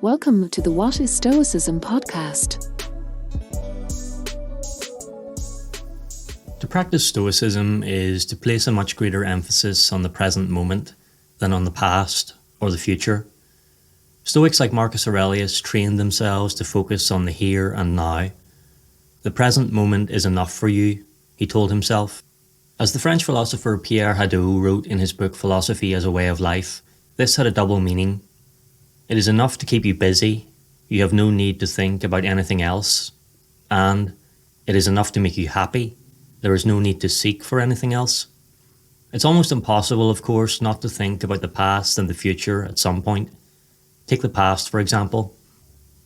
Welcome to the What is Stoicism podcast. To practice Stoicism is to place a much greater emphasis on the present moment than on the past or the future. Stoics like Marcus Aurelius trained themselves to focus on the here and now. The present moment is enough for you, he told himself. As the French philosopher Pierre Hadot wrote in his book Philosophy as a Way of Life, this had a double meaning. It is enough to keep you busy, you have no need to think about anything else, and it is enough to make you happy, there is no need to seek for anything else. It's almost impossible, of course, not to think about the past and the future at some point. Take the past, for example.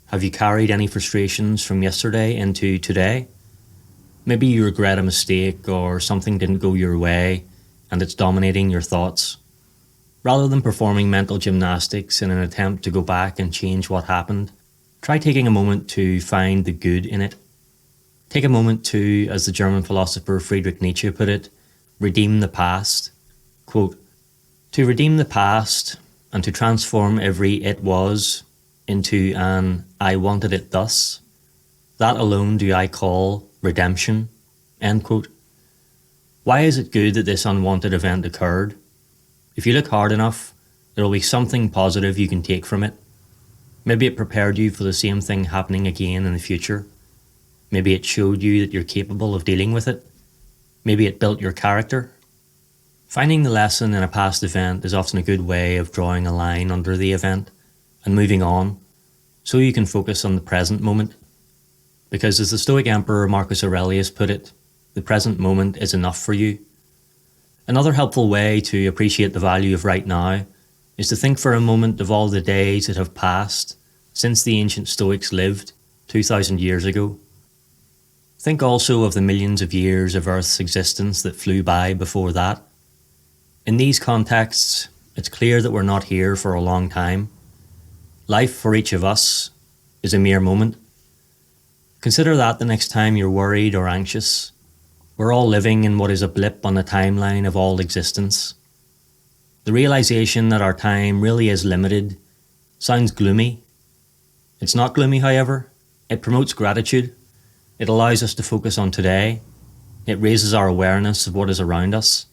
Have you carried any frustrations from yesterday into today? Maybe you regret a mistake or something didn't go your way and it's dominating your thoughts. Rather than performing mental gymnastics in an attempt to go back and change what happened, try taking a moment to find the good in it. Take a moment to, as the German philosopher Friedrich Nietzsche put it, redeem the past. Quote, "To redeem the past and to transform every it was into an I wanted it thus, that alone do I call redemption." End quote. Why is it good that this unwanted event occurred? If you look hard enough, there will be something positive you can take from it. Maybe it prepared you for the same thing happening again in the future. Maybe it showed you that you're capable of dealing with it. Maybe it built your character. Finding the lesson in a past event is often a good way of drawing a line under the event and moving on, so you can focus on the present moment. Because as the Stoic Emperor Marcus Aurelius put it, the present moment is enough for you. Another helpful way to appreciate the value of right now is to think for a moment of all the days that have passed since the ancient Stoics lived 2,000 years ago. Think also of the millions of years of Earth's existence that flew by before that. In these contexts, it's clear that we're not here for a long time. Life for each of us is a mere moment. Consider that the next time you're worried or anxious. We're all living in what is a blip on the timeline of all existence. The realization that our time really is limited sounds gloomy. It's not gloomy, however. It promotes gratitude. It allows us to focus on today. It raises our awareness of what is around us.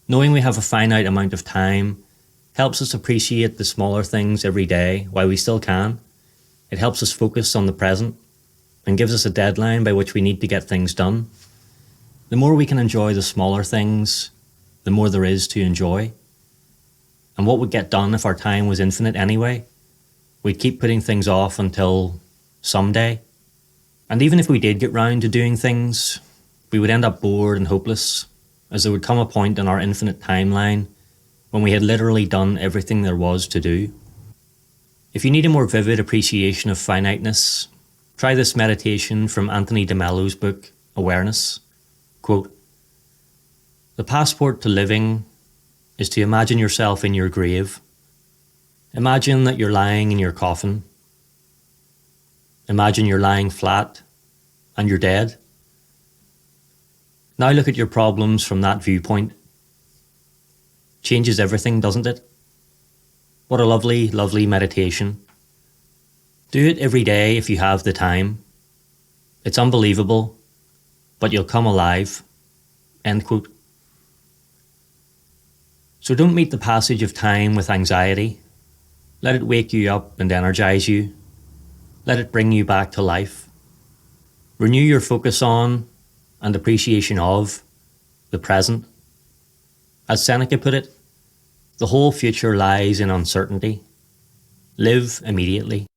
Knowing we have a finite amount of time helps us appreciate the smaller things every day while we still can. It helps us focus on the present and gives us a deadline by which we need to get things done. The more we can enjoy the smaller things, the more there is to enjoy. And what would get done if our time was infinite anyway? We'd keep putting things off until someday. And even if we did get round to doing things, we would end up bored and hopeless, as there would come a point in our infinite timeline when we had literally done everything there was to do. If you need a more vivid appreciation of finiteness, try this meditation from Anthony de Mello's book, Awareness. Quote, "The passport to living is to imagine yourself in your grave. Imagine that you're lying in your coffin. Imagine you're lying flat and you're dead. Now look at your problems from that viewpoint. Changes everything, doesn't it? What a lovely, lovely meditation. Do it every day if you have the time. It's unbelievable, but you'll come alive." End quote. So don't meet the passage of time with anxiety. Let it wake you up and energize you. Let it bring you back to life. Renew your focus on and appreciation of the present. As Seneca put it, the whole future lies in uncertainty. Live immediately.